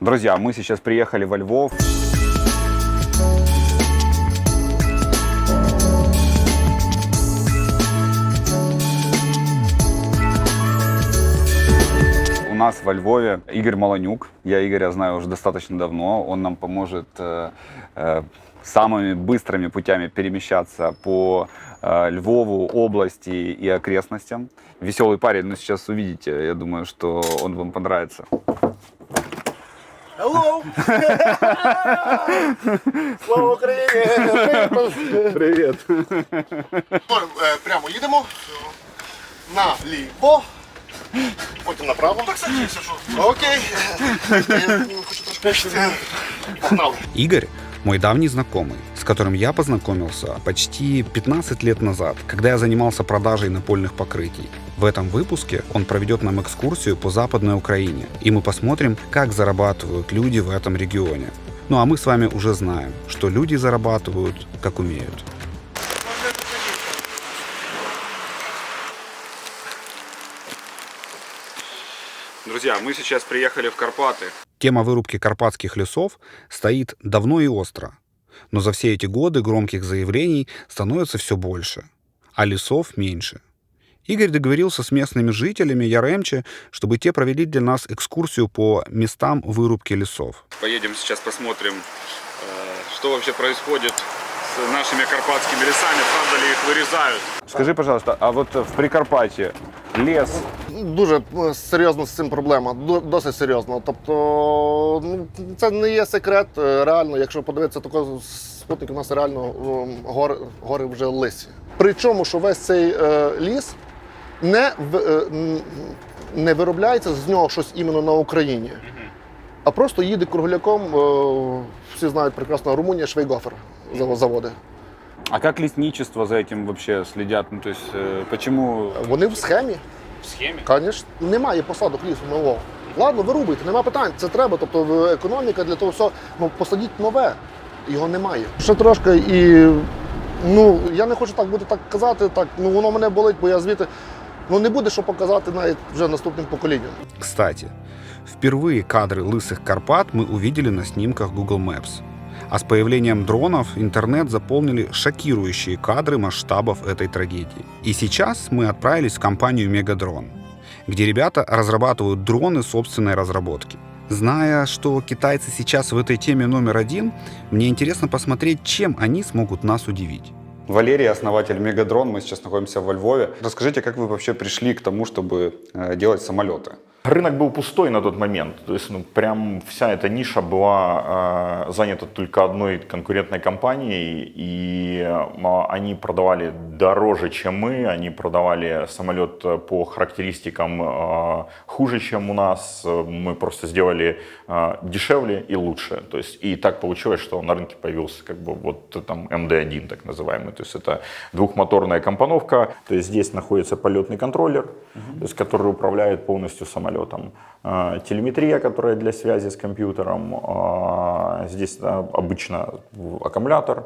Друзья, мы сейчас приехали во Львов. У нас во Львове Игорь Маланюк. Я Игоря знаю уже достаточно давно. Он нам поможет самыми быстрыми путями перемещаться по Львову, области и окрестностям. Веселый парень, но сейчас увидите. Я думаю, что он вам понравится. Hello! Слава Україні! Привет. Прямо їдемо. Наліво. Потім направо. Так садіться, що? Окей. Я хочу трошки. Погнали. Игорь – мой давний знакомый, с которым я познакомился почти 15 лет назад, когда я занимался продажей напольных покрытий. В этом выпуске он проведет нам экскурсию по Западной Украине, и мы посмотрим, как зарабатывают люди в этом регионе. Ну а мы с вами уже знаем, что люди зарабатывают, как умеют. Друзья, мы сейчас приехали в Карпаты. Тема вырубки карпатских лесов стоит давно и остро, но за все эти годы громких заявлений становится все больше, а лесов меньше. Игорь договорился с местными жителями Яремче, чтобы те провели для нас экскурсию по местам вырубки лесов. Поедем сейчас посмотрим, что вообще происходит с нашими карпатскими лесами, правда ли их вырезают. Скажи, пожалуйста, а вот в Прикарпатье лес... Дуже серйозно з цим проблема, досить серйозно. Тобто, ну, це не є секрет, реально, якщо подивитися такого спутник, у нас реально гори вже лисі. Причому, що весь цей ліс не виробляється з нього щось іменно на Україні, а просто їде кругляком, всі знають прекрасно, Румунія, Швейгофер заводи. А как лесничество за этим вообще следят? Ну, то есть, почему... Вони в схемі. В схеме? Звісно, немає посадок лісу нового. Ладно, вирубуйте, нема питань, це треба. Тобто економіка для того всього, ну посадіть нове, його немає. Ще трошки і, ну, я не хочу так бути так казати, так, ну воно мене болить, бо я звідти, ну не буде що показати навіть вже наступним поколінням. Кстати, впервые кадры лысых Карпат мы увидели на снимках Google Maps. А с появлением дронов интернет заполнили шокирующие кадры масштабов этой трагедии. И сейчас мы отправились в компанию Мегадрон, где ребята разрабатывают дроны собственной разработки. Зная, что китайцы сейчас в этой теме номер один, мне интересно посмотреть, чем они смогут нас удивить. Валерий, основатель Мегадрон, мы сейчас находимся во Львове. Расскажите, как вы вообще пришли к тому, чтобы делать самолеты? Рынок был пустой на тот момент, то есть прям вся эта ниша была занята только одной конкурентной компанией, и они продавали дороже, чем мы, они продавали самолет по характеристикам хуже, чем у нас, мы просто сделали дешевле и лучше, то есть и так получилось, что на рынке появился как бы вот там МД-1 так называемый, то есть это двухмоторная компоновка, то есть здесь находится полетный контроллер, то есть, который управляет полностью самолетом. Телеметрия, которая для связи с компьютером, здесь обычно аккумулятор,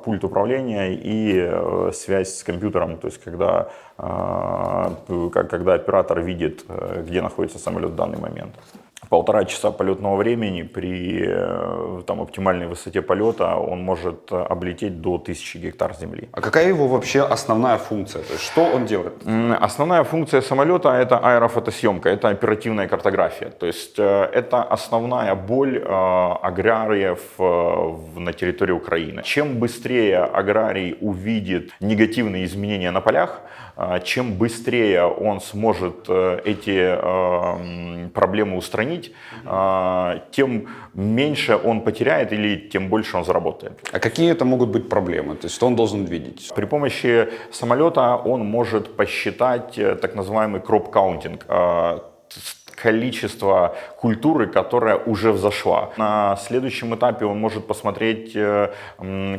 пульт управления и связь с компьютером, то есть когда оператор видит, где находится самолет в данный момент. 1,5 часа полетного времени при там, оптимальной высоте полета он может облететь до 1000 гектар земли. А какая его вообще основная функция? То есть, что он делает? Основная функция самолета – это аэрофотосъемка, это оперативная картография. То есть это основная боль аграриев на территории Украины. Чем быстрее аграрий увидит негативные изменения на полях, чем быстрее он сможет эти проблемы устранить, тем меньше он потеряет или тем больше он заработает. А какие это могут быть проблемы? То есть что он должен видеть? При помощи самолета он может посчитать так называемый кроп-каунтинг, количество культуры, которая уже взошла. На следующем этапе он может посмотреть,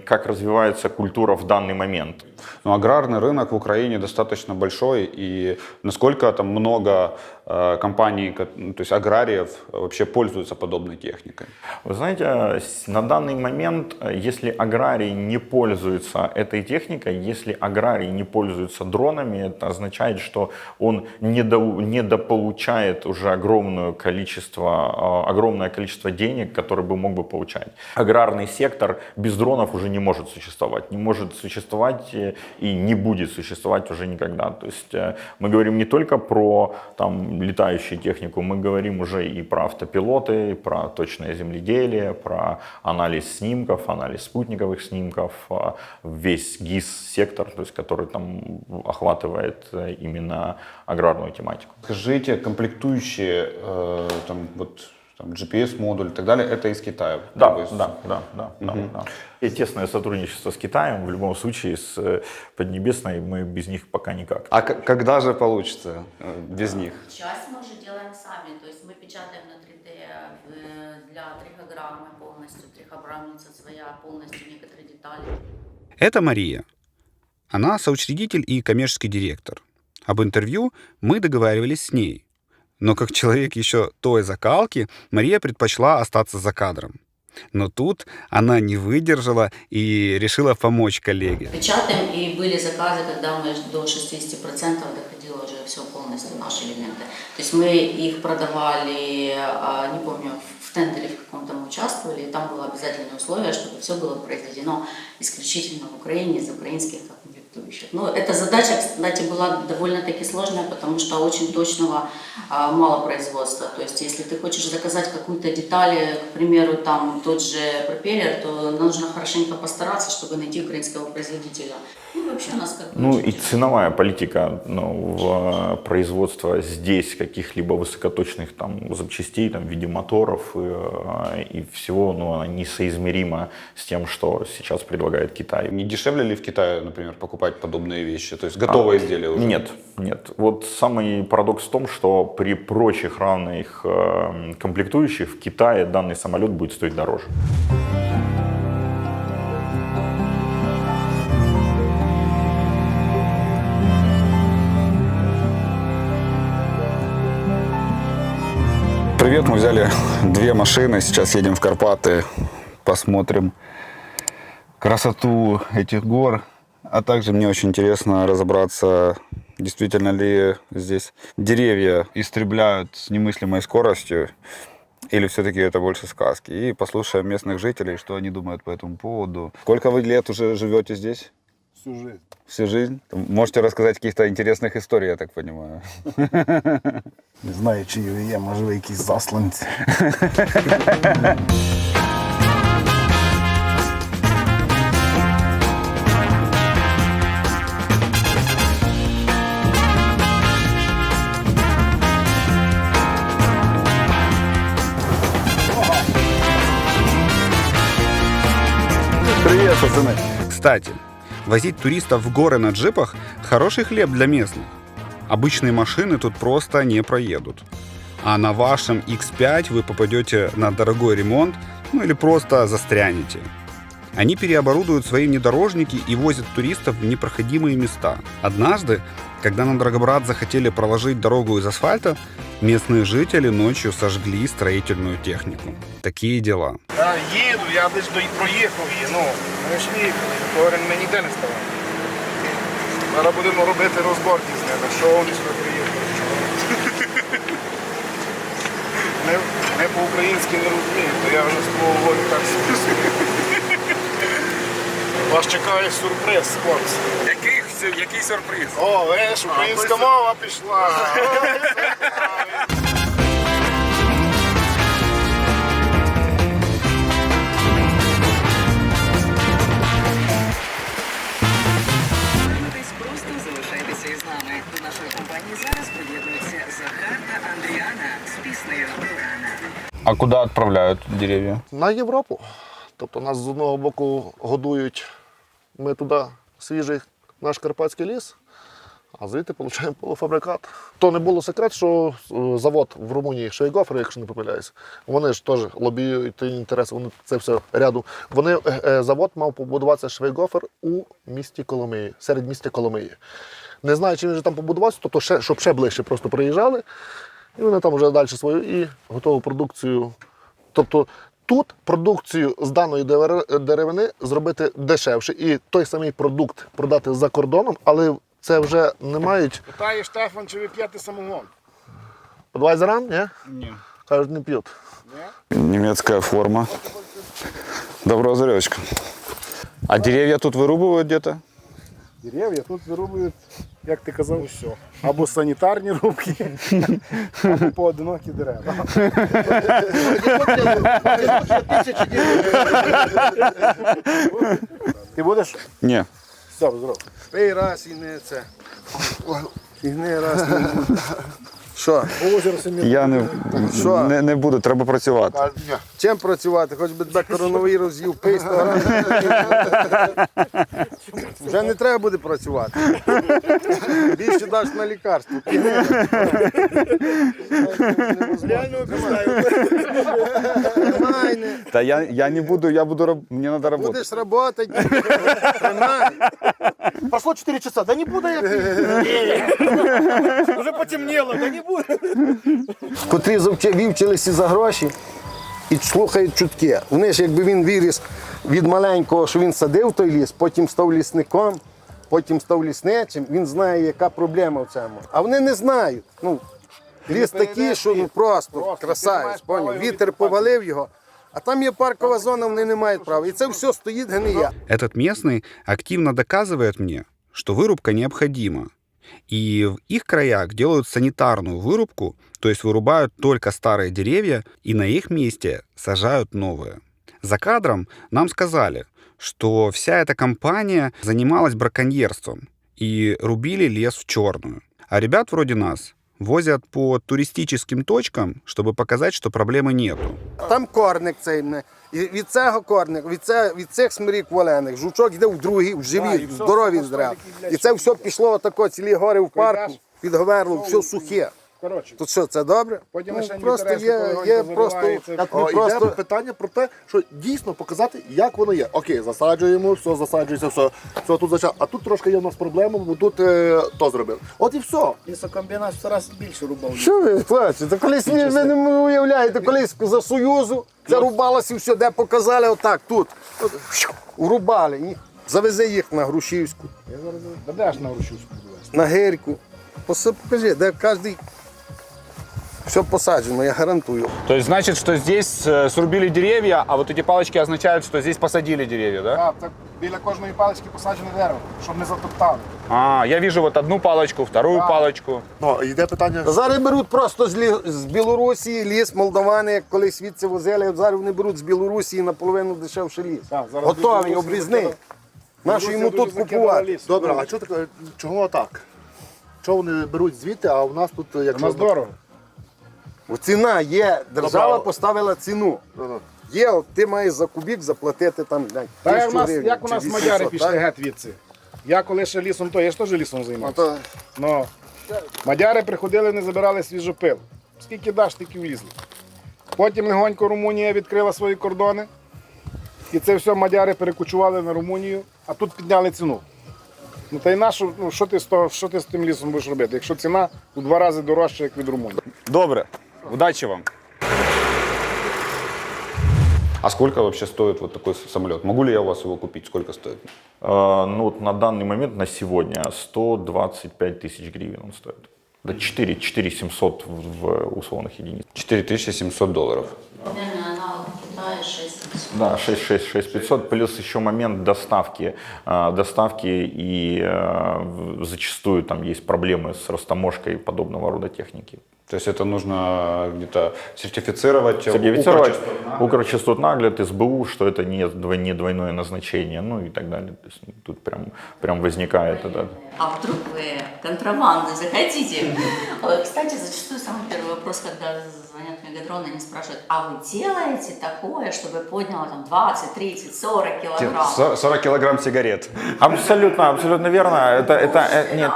как развивается культура в данный момент. Ну, аграрный рынок в Украине достаточно большой, и насколько там много компаний, то есть аграриев, вообще пользуются подобной техникой? Вы знаете, на данный момент, если аграрий не пользуется этой техникой, если аграрий не пользуется дронами, это означает, что он недополучает уже огромное количество денег, которые бы мог бы получать. Аграрный сектор без дронов уже не может существовать. Не может существовать и не будет существовать уже никогда. То есть мы говорим не только про летающую технику, мы говорим уже и про автопилоты, и про точное земледелие, про анализ снимков, анализ спутниковых снимков, весь ГИС-сектор, то есть, который охватывает именно аграрную тематику. Скажите, комплектующие, GPS-модуль и так далее, это из Китая? Да. И тесное сотрудничество с Китаем, в любом случае, с Поднебесной, мы без них пока никак. А когда же получится без них? Часть мы уже делаем сами, то есть мы печатаем на 3D для трихограммы полностью, трихограммница своя, полностью некоторые детали. Это Мария. Она соучредитель и коммерческий директор. Об интервью мы договаривались с ней. Но как человек еще той закалки, Мария предпочла остаться за кадром. Но тут она не выдержала и решила помочь коллеге. Печатаем, и были заказы, когда мы до 60% доходило уже все полностью, наши элементы. То есть мы их продавали, не помню, в тендере в каком-то мы участвовали, и там было обязательное условие, чтобы все было произведено исключительно в Украине, из украинских комплектующих. Но эта задача, кстати, была довольно-таки сложная, потому что очень точного мало производства. То есть если ты хочешь заказать какую-то деталь, к примеру, там тот же пропеллер, то нужно хорошенько постараться, чтобы найти украинского производителя. Ну, вообще у нас и ценовая политика в производство здесь каких-либо высокоточных запчастей в виде моторов и всего, она несоизмерима с тем, что сейчас предлагает Китай. Не дешевле ли в Китае, например, покупать подобные вещи? То есть готовые изделия уже? Нет. Вот самый парадокс в том, что при прочих равных комплектующих в Китае данный самолет будет стоить дороже. Привет, мы взяли 2 машины, сейчас едем в Карпаты, посмотрим красоту этих гор, а также мне очень интересно разобраться, действительно ли здесь деревья истребляют с немыслимой скоростью, или все-таки это больше сказки. И послушаем местных жителей, что они думают по этому поводу. Сколько вы лет уже живете здесь? Всю жизнь. Всю жизнь? Можете рассказать каких-то интересных историй, я так понимаю. Не знаю, чи є, можливо, якісь засланці. Привет, пацаны. Кстати, возить туристов в горы на джипах – хороший хлеб для местных. Обычные машины тут просто не проедут. А на вашем X5 вы попадете на дорогой ремонт, или просто застрянете. Они переоборудуют свои внедорожники и возят туристов в непроходимые места. Однажды, когда на Драгобрат захотели проложить дорогу из асфальта, местные жители ночью сожгли строительную технику. Такие дела. Їду, я десь проїхав її, ми ж їхали, говорю, ми ніде не ставали. Зараз будемо робити розборки з ними, що вони сюди приїхали. Ми по-українськи не розуміємо, то я вже з того говорю так собі. Вас чекає сюрприз, хлопці. Який сюрприз? О, видиш, українська мова пішла. Просто залишайтеся із нами. До нашої компанії зараз приєднуються Захар та Андріана з піснею «Лорана». А куда отправляют деревья? На Європу. Тобто нас з одного боку годують, ми туди свіжий наш карпатський ліс, а звідти отримуємо полуфабрикат. То не було секрет, що завод в Румунії Швейгофер, якщо не помиляюсь, вони ж теж лобіюють інтереси, вони це все ряду. Завод мав побудуватися Швейгофер у місті Коломиї, серед міста Коломиї. Не знаю, чи він вже там побудувався, тобто щоб ще ближче просто приїжджали І вони там вже далі свою і готову продукцію. Тобто тут продукцію з даної деревини зробити дешевше і той самий продукт продати за кордоном, але це вже не мають. Питає Штефан, чи ви п'єте самогон? Адвайзерам, ні? Ні. Кажуть, не п'ють. Немецкая форма. Доброго заречка. А деревья тут вырубывают где-то? Дерев'я тут вирубують, як ти казав, усе. Або санітарні рубки, або поодинокі дерева. Ти будеш? Ні. Все, зробив. Пий раз і не це. І не раз не буде. Що? Озеро самі. Я Що? не буду, треба працювати. Чим працювати? Хоч би тебе коронавірус з'їв, пий 100 грам. Вже не треба буде працювати. Більше даш на лікарство. Та я не буду, мені треба працювати. Будеш працювати. Прошло 4 часа, да не буду я. Уже потемнело, да не буду. Котрі вивчилися за гроші і слухають чутки. Вони ж, якби він виріс від маленького, що він садив той ліс, потім став лісником, потім став лісничим, він знає, яка проблема в цьому. А вони не знають. Ну, ліс такий, що ну, просто красавець, поняв? Вітер повалив його, а там є паркова зона, вони не мають права. І це все стоїть гниє. Этот местный активно доказывает мне, что вырубка необходима. И в их краях делают санитарную вырубку, то есть вырубают только старые деревья и на их месте сажают новые. За кадром нам сказали, что вся эта компания занималась браконьерством и рубили лес в черную. А ребят вроде нас возят по туристическим точкам, чтобы показать, что проблемы нету. Там корник цей, і від цього корника, від цих смирік валених, жучок йде в другий, в живі, здорові дерева. І це все пішло отако, цілі гори в парку, під Говерлом, все сухе. Тут що, це добре? Просто є просто... Йде питання про те, що дійсно показати, як воно є. Окей, засаджуємо, все, засаджується, все тут зачав. А тут трошки є у нас проблема, бо тут то зробив. От і все. Лісокомбінат в 100 разів більше рубав. Що ви, хлопці, то колись ви не уявляєте, колись за Союзу це рубалося і все, де показали, отак, тут. Врубали, їх. Завези їх на Грушівську. Я зараз дадеш на Грушівську довести. На Гирьку. Покажи, де кожен все посаджено, я гарантую. То есть значит, что здесь срубили деревья, а вот эти палочки означают, что здесь посадили деревья, да? Так, так біля кожної палички посаджене дерево, щоб не затоптали. А, я вижу вот одну палочку, вторую палочку. Ну, йде питання. Зараз беруть просто з Білорусі ліс, молдавани, як колись звідси возили, от зараз вони беруть з Білорусі наполовину дешевше ліс. Готовий, обрізний. Нащо йому тут купувати? Добре, а чого так? Чого вони беруть звідти, а у нас тут як У нас дорого. Ціна є, держава поставила ціну. Є, от ти маєш за кубік заплатити там 1000 гривень. Як у нас мадяри пішли геть відси. Я коли ще лісом, то я ж теж лісом займався. Но мадяри приходили, не забирали свіжопил. Скільки даш, тільки влізли. Потім легонько Румунія відкрила свої кордони. І це все мадяри перекочували на Румунію, а тут підняли ціну. Ну та й нашу, ну, що ти з тим лісом будеш робити, якщо ціна у 2 рази дорожча, як від Румунії. Добре, удачи вам. А сколько вообще стоит вот такой самолет? Могу ли я у вас его купить? Сколько стоит? Ну вот на данный момент, на сегодня, 125 тысяч гривен он стоит. Да 4700 в условных единиц. $4700. Наверное, аналог в Китае 6700. Да, 6500, плюс еще момент доставки. Доставки и зачастую там есть проблемы с растаможкой подобного рода техники. То есть это нужно где-то сертифицировать? Сертифицировать Укрчастотнагляд, СБУ, что это не двойное назначение, ну и так далее. То есть тут прям возникает это. А вдруг вы контрабанды захотите? Кстати, зачастую самый первый вопрос, когда звонят в Мегатрон, они спрашивают, а вы делаете такое, чтобы подняло там 20, 30, 40 килограмм? 40 килограмм сигарет. Абсолютно верно. Это нет,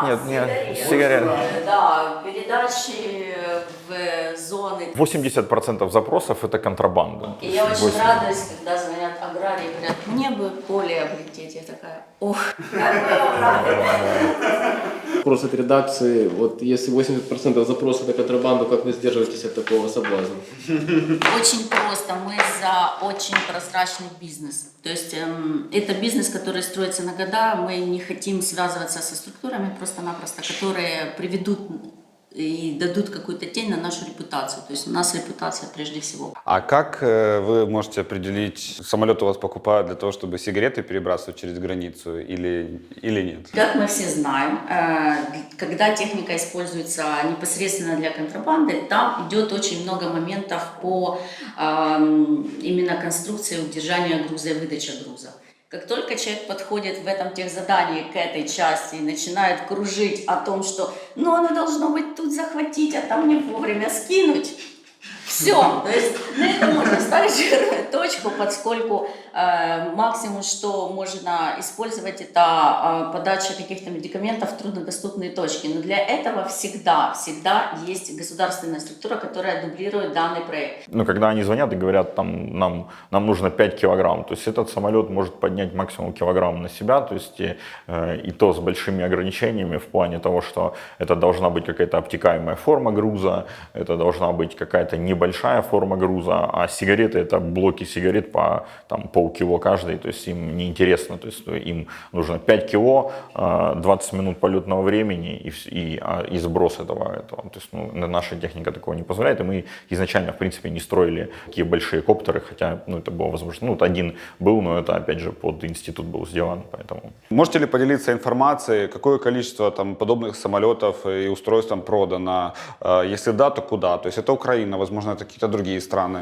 сигарет. Да, передачи в зоны. 80% запросов – это контрабанда. И я очень радуюсь, когда звонят аграрии и говорят, мне бы поле облететь. Я такая, ох. Вопрос от редакции. Вот если 80% запросов на контрабанду, как вы сдерживаетесь от такого соблазна? Очень просто. Мы за очень прозрачный бизнес. То есть это бизнес, который строится на года. Мы не хотим связываться со структурами просто-напросто, которые приведут и дадут какую-то тень на нашу репутацию. То есть у нас репутация прежде всего. А как вы можете определить, самолет у вас покупают для того, чтобы сигареты перебрасывать через границу или нет? Как мы все знаем, когда техника используется непосредственно для контрабанды, там идет очень много моментов по именно конструкции удержания груза и выдачи груза. Как только человек подходит в этом техзадании к этой части и начинает кружить о том, что ну оно должно быть тут захватить, а там не вовремя скинуть, все. То есть на это можно ставить жирную точку, поскольку максимум, что можно использовать, это подача каких-то медикаментов в труднодоступные точки. Но для этого всегда есть государственная структура, которая дублирует данный проект. Ну, когда они звонят и говорят, там, нам нужно 5 килограмм, то есть этот самолет может поднять максимум килограмм на себя, то есть и то с большими ограничениями в плане того, что это должна быть какая-то обтекаемая форма груза, это должна быть какая-то небольшая форма груза, а сигареты — это блоки сигарет по полкило каждый, то есть им неинтересно, то есть им нужно 5 кило, 20 минут полетного времени и сброс этого. То есть наша техника такого не позволяет, и мы изначально, в принципе, не строили такие большие коптеры, хотя это было возможно. Один был, но это, опять же, под институт был сделан, поэтому. Можете ли поделиться информацией, какое количество подобных самолетов и устройств продано? Если да, то куда? То есть это Украина, возможно, это какие-то другие страны?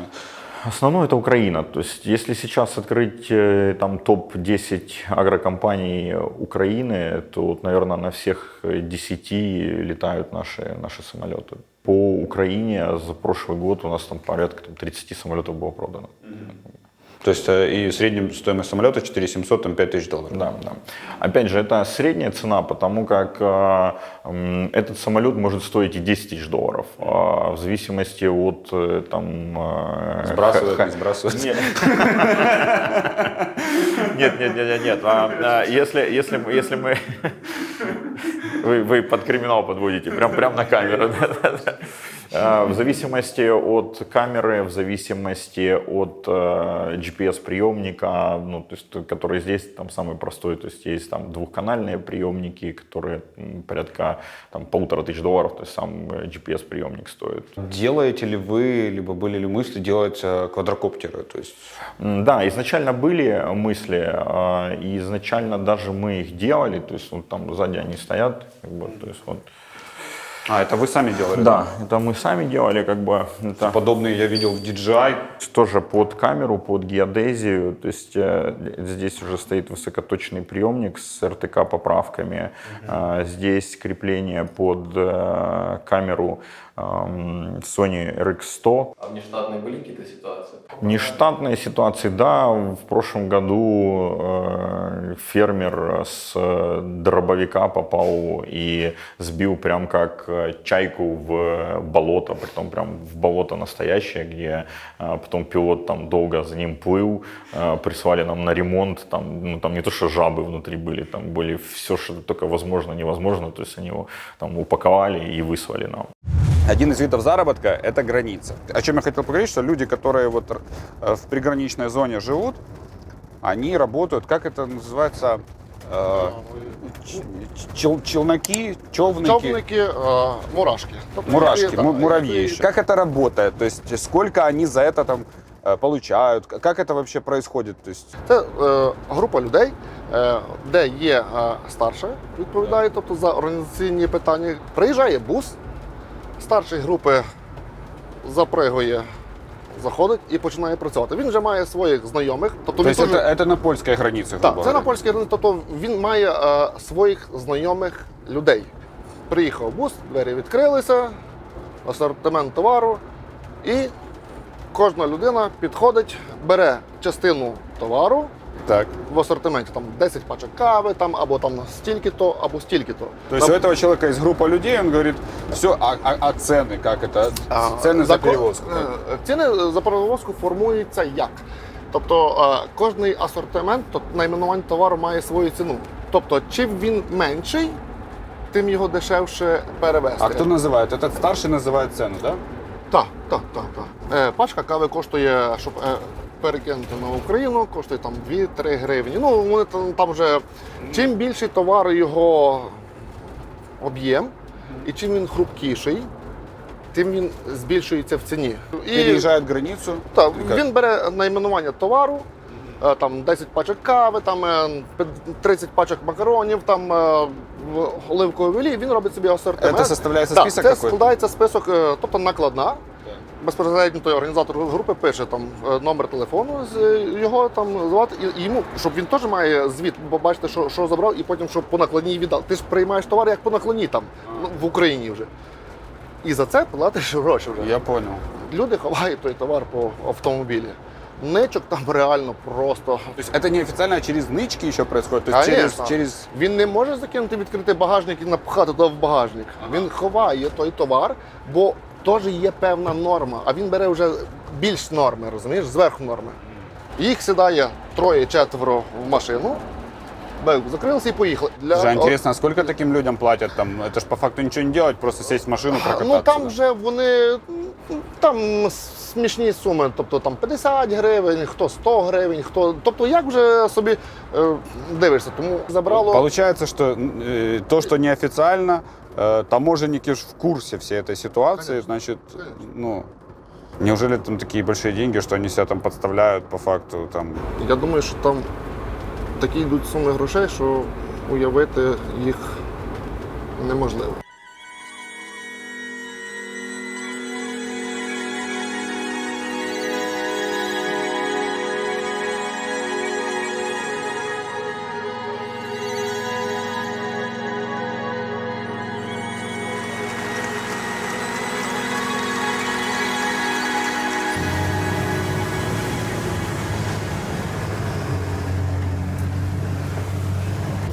Основное это Украина. То есть, если сейчас открыть топ-10 агрокомпаний Украины, то, наверное, на всех 10 летают наши самолеты. По Украине за прошлый год у нас порядка 30 самолетов было продано. То есть и средняя стоимость самолета 4700, $5 тысяч. Да. Опять же, это средняя цена, потому как этот самолет может стоить и $10 тысяч. В зависимости от Сбрасывать, не сбрасывать. Нет. Если мы... Вы под криминал подводите, прям на камеру. В зависимости от камеры, в зависимости от GPS-приемника, который здесь самый простой, то есть есть двухканальные приемники, которые порядка $1500, то есть сам GPS-приемник стоит. Делаете ли вы, либо были ли мысли делать квадрокоптеры? То есть... Да, изначально были мысли, и изначально даже мы их делали, то есть сзади они стоят, то есть это вы сами делали? Да, это мы сами делали, это... Подобные я видел в DJI. Тоже под камеру, под геодезию, то есть здесь уже стоит высокоточный приемник с РТК-поправками, здесь крепление под камеру Sony RX100. А внештатные были какие-то ситуации? Нештатные ситуации, да. В прошлом году фермер с дробовика попал и сбил прям как чайку в болото, притом прям в болото настоящее, где потом пилот долго за ним плыл, прислали нам на ремонт, там не то что жабы внутри были, там были все, что только возможно, невозможно, то есть они его упаковали и выслали нам. Один из видов заработка – это граница. О чем я хотел поговорить, что люди, которые в приграничной зоне живут, они работают, как это называется, челноки, Човники, мурашки. Мурашки, муравьи. Как это работает? То есть сколько они за это получають? Как это вообще происходит? Це група людей, де є старша, відповідає за організаційні питання. Приїжджає бус, старший групи запригує, заходить і починає працювати. Він вже має своїх знайомих. Тобто це на польській границі? Так, це на польській границі. Тобто він має своїх знайомих людей. Приїхав бус, двері відкрилися, асортимент товару і кожна людина підходить, бере частину товару Так. в асортименті. Там 10 пачок кави, там, або там стільки-то, або стільки-то. То есть у этого человека есть группа людей, он говорит, все, а цены, как это? Цены за перевозку? как? Ціни за перевозку формуються як? Тобто кожний асортимент, найменування товару має свою ціну. Тобто, чим він менший, тим його дешевше перевезти. А кто называет? Этот старший называет цену, да? Так. Пачка кави коштує, щоб перекинути на Україну, коштує там 2-3 гривні. Ну, вони там вже, чим більший товар, його об'єм, і чим він хрупкіший, тим він збільшується в ціні. Переезжает границу. Так, він бере найменування товару, там 10 пачок кави, там 30 пачок макаронів, там оливкової олії, він робить собі асортимент. Это составляется Так, список це какой-то? складається список, тобто накладна. Безпосередньо той організатор групи пише там номер телефону з його там звати, і йому, щоб він теж має звіт, бо бачите, що забрав, і потім щоб по накладній віддав. Ти ж приймаєш товар як по накладній там в Україні вже. І за це платиш гроші вже. Я понял. Люди ховають той товар по автомобілі. Ничок там реально просто. То есть это неофициально, а через нычки еще происходит? То есть Конечно. через... Він не може закинути відкритий багажник і напхати туди в багажник. Він ховає той товар, бо теж є певна норма, а він бере вже більш норми, розумієш, зверху норми. Їх сідає 3-4 в машину, закрилися і поїхали. Вже интересно, а сколько таким людям платят там? Это ж по факту ничего не делать, просто сесть в машину, прокататься. Ну там вже вони, там смішні суми, тобто там 50 гривень, хто 100 гривень, хто, тобто як вже собі дивишся, тому забрало. Получается, что то, что неофициально, таможенники ж в курсе всей этой ситуации, значит, ну, неужели там такие большие деньги, что они себя там подставляют по факту там? Я думаю, що там такі йдуть суми грошей, що уявити їх неможливо.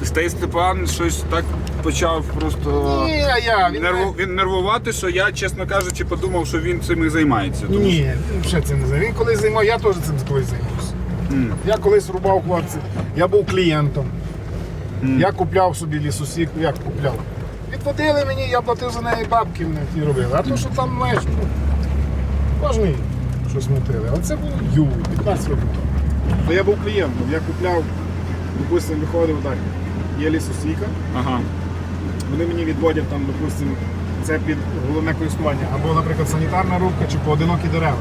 Стей Степан щось так почав просто він нервувати, що я, чесно кажучи, подумав, що він цим і займається. Тому Ні, ще цим не займаюся. Він колись займав, я теж цим колись займався. Я колись рубав хлопці, я був клієнтом. Я купляв собі лісосіку, як купляв. Відводили мені, я платив за неї бабки, мене ті робили. А то, що там, знаєш, кожний щось мотили. А це було 15 років тому. То я був клієнтом, я купляв, допустимо, виходив так. Є лісосіка, вони мені відводять там, допустимо, це під головне користування. Або, наприклад, санітарна рубка чи поодинокі дерева.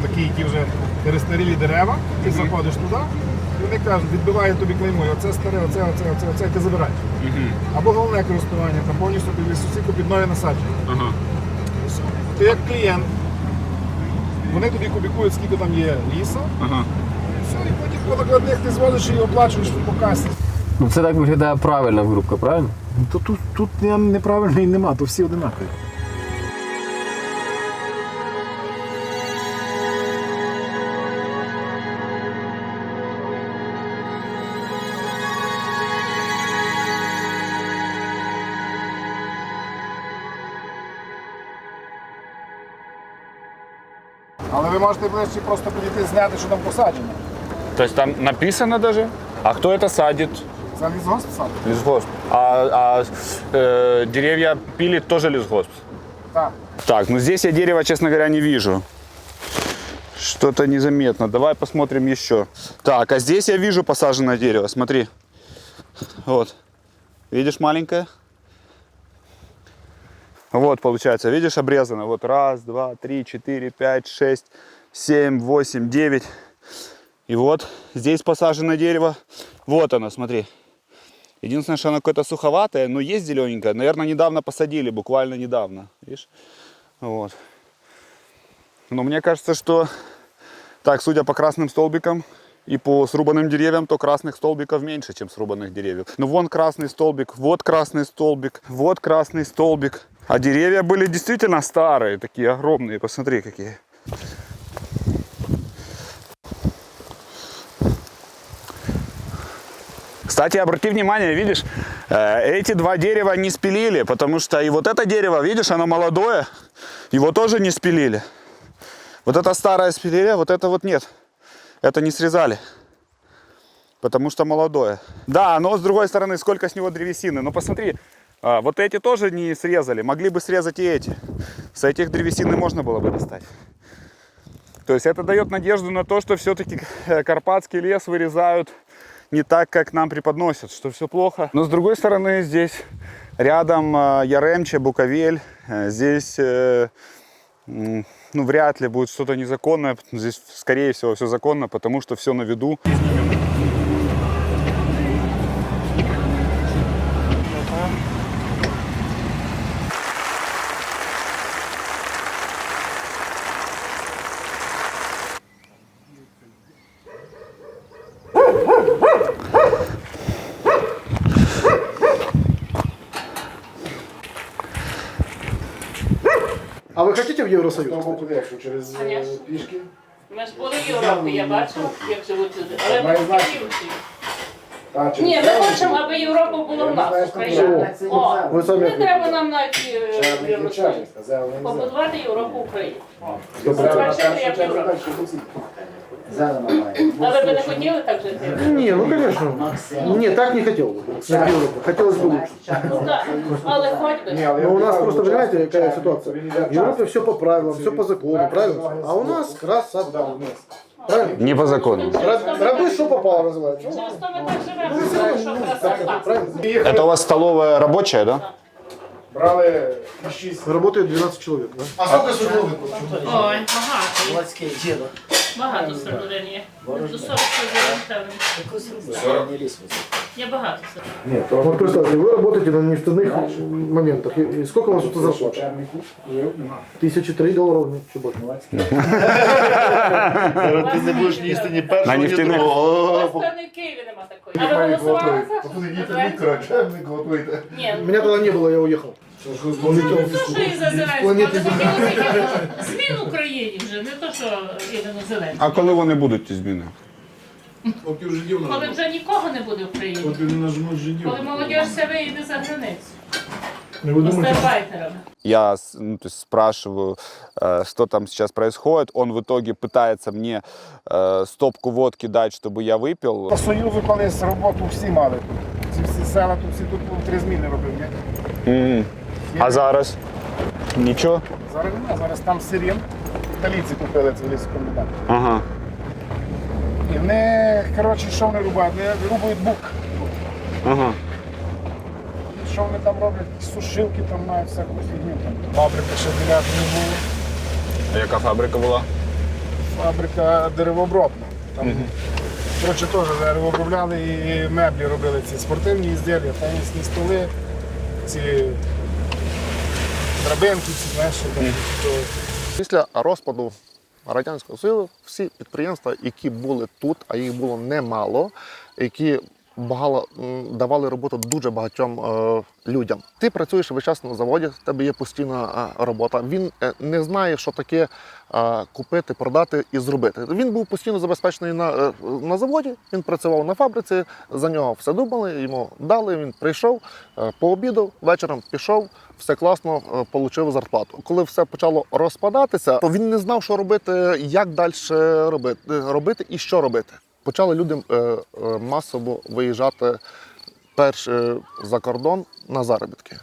Такі, які вже перестарілі дерева, ти заходиш туди, і вони кажуть, відбивають тобі клеймо, оце старе, оце, і ти забираєш. Або головне користування, там повністю під лісосіку під нові насадження. Ти як клієнт, вони тобі кубікують, скільки там є лісу, все, і потім по накладних ти зводиш і оплачуєш по касі. Ну це так виглядає правильна групка, правильно? Тут неправильно і нема, то всі одинакові. Але ви можете ближче просто підійти зняти, що там посаджено. То есть там написано даже? А кто это садит? Це лісгосп садить? Лесгосп. А деревья пилит тоже лесгосп? Так. Так, ну здесь я дерева, честно говоря, не вижу. Что-то незаметно. Давай посмотрим еще. Так, а здесь я вижу посаженное дерево. Смотри. Вот. Видишь маленькое? Вот, получается, видишь, обрезано. Вот раз, два, три, 4, 5, 6, 7, 8, 9. И вот здесь посажено дерево. Вот оно, смотри. Единственное, что оно какое-то суховатое, но есть зелененькое. Наверное, недавно посадили, буквально недавно. Видишь? Вот. Но мне кажется, что, так, судя по красным столбикам и по срубанным деревьям, то красных столбиков меньше, чем срубанных деревьев. Ну вон красный столбик, вот красный столбик, вот красный столбик. А деревья были действительно старые, такие огромные. Посмотри, какие. Кстати, обрати внимание, видишь, эти два дерева не спилили, потому что и вот это дерево, видишь, оно молодое, его тоже не спилили. Вот это старое спилили, а вот это вот нет. Это не срезали, потому что молодое. Да, но с другой стороны, сколько с него древесины. Но посмотри, вот эти тоже не срезали, могли бы срезать и эти. С этих древесины можно было бы достать. То есть это дает надежду на то, что все-таки карпатский лес вырезают не так, как нам преподносят, что все плохо. Но с другой стороны, здесь рядом Яремче, Буковель, здесь ну, вряд ли будет что-то незаконное. Здесь, скорее всего, все законно, потому что все на виду. А ви хочете в Євросоюз? Через пішки. Ми ж були в Європі, я бачила, як живуть люди. Але ми в Києві. Ні, ми хочемо, аби Європа була в нас, Україна. Ви самі Не треба нам навіть Євросоюз. Побудувати Європу Україну. Побачити, як Європа. А ви б не хотіли так жити? Ні, ну звісно. Ні, так не хотів би. Як Європа. Хотілося б лучше. Ну так, але хоч би. Но у нас просто, понимаете, какая ситуация? В Европе все по правилам, все по закону, правильно? А у нас красота. Правильно? Не по закону. Рабы что попало называют? Через то ми так живемо, що красота. Правильно? Это у вас столовая рабочая, да? Брали 6. Работает 12 человек, да? А сколько свердловин? Ой, багато. Багато свердловин є. До 40 свердловин ставлено. Я багато свердловин. Нет, вот представьте, вы работаете на нефтяных моментах. И сколько у вас тут зарплата? $1003, еще больше. Ти не будеш їсти ні На нефтяных. Певно, в Києві нема такої. А ви голосували за? Ні, Меня тогда не было, я уехал. ну що і за Зеленського. Не хотілося змін в Україні вже, не то, що іменно Зеленського. А коли вони будуть ті зміни? Коли вже нікого не буде в Україні. Коли молодь все виїде за границю. Остарбайтерами. Я ну, то есть спрашиваю, что там сейчас происходит. Он в итоге пытается мне стопку водки дать, чтобы я выпил. По Союзу колись роботу всі мали. Ці всі села, тут всі тут 3 зміни робив, ні? А зараз? Нічого? Зараз немає, зараз там сирін. Італійці купили цей лісокомбінат. Ага. І вони, коротше, що вони рубають? Вони вирубують бук. Ага. І що вони там роблять? Сушилки там мають всяку фігню. Фабрика ще біля не було. А яка фабрика була? Фабрика деревообробна. Там, коротше, теж дерево обробляли і меблі робили ці спортивні ізділля, тенісні столи, ці драбинки, ці, знаєш, що там. Після розпаду Радянського Союзу всі підприємства, які були тут, а їх було немало, які давали роботу дуже багатьом людям. Ти працюєш весь час на заводі, в тебе є постійна робота. Він не знає, що таке купити, продати і зробити. Він був постійно забезпечений на заводі, він працював на фабриці, за нього все думали, йому дали, він прийшов, пообідав, вечором пішов, все класно, отримав зарплату. Коли все почало розпадатися, то він не знав, що робити, як далі робити і що робити. Почали люди масово виїжджати за кордон на заробітки.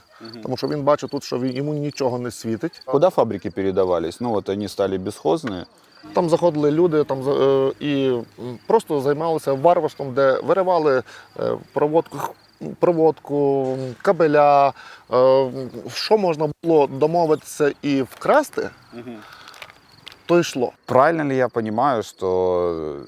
Тому що він бачив тут, що йому нічого не світить. Куда фабрики передавались? Ну вот они стали бесхозные. Там заходили люди і просто займалися варварством, де виривали проводку, кабеля, що можна було домовитися і вкрасти, то йшло. Правильно ли я понимаю, что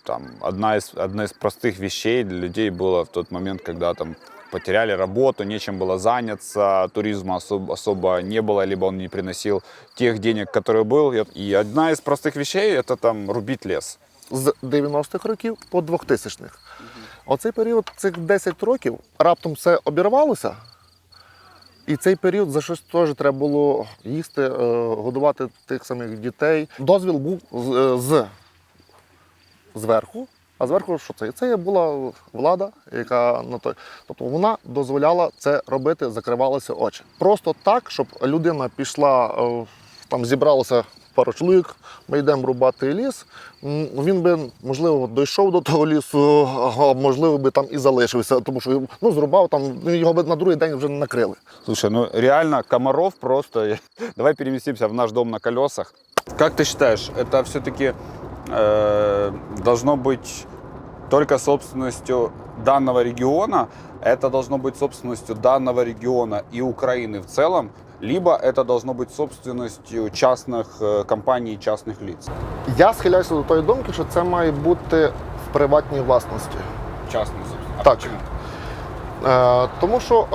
там одна из простых вещей для людей было в тот момент, когда там потеряли работу, нечем было заняться, туризма особо не было, либо он не приносил тех денег, которые был. И одна из простых вещей – это там рубить лес. З 90-х років по 2000-х. Оцей період, цих 10 років, раптом все обірвалося. І цей період за щось теж треба було їсти, годувати тих самих дітей. Дозвіл був зверху, а зверху що це? Це була влада, яка на той. Тобто вона дозволяла це робити, закривалися очі. Просто так, щоб людина пішла, там зібралося пару чоловік, ми йдемо рубати ліс, він би, можливо, дійшов до того лісу, а можливо би там і залишився, тому що зрубав, там його би на другий день вже накрили. Слушай, ну реально комаров просто... Давай переместимся в наш дом на колесах. Как ты считаешь, это все-таки должно быть только собственностью данного региона, это должно быть собственностью данного региона и Украины в целом, либо это должно быть собственностью частных компаний, частных лиц? Я схиляюся до тої думки, що це має бути в приватній власності. Частной собственностью. Так. Почему? Тому що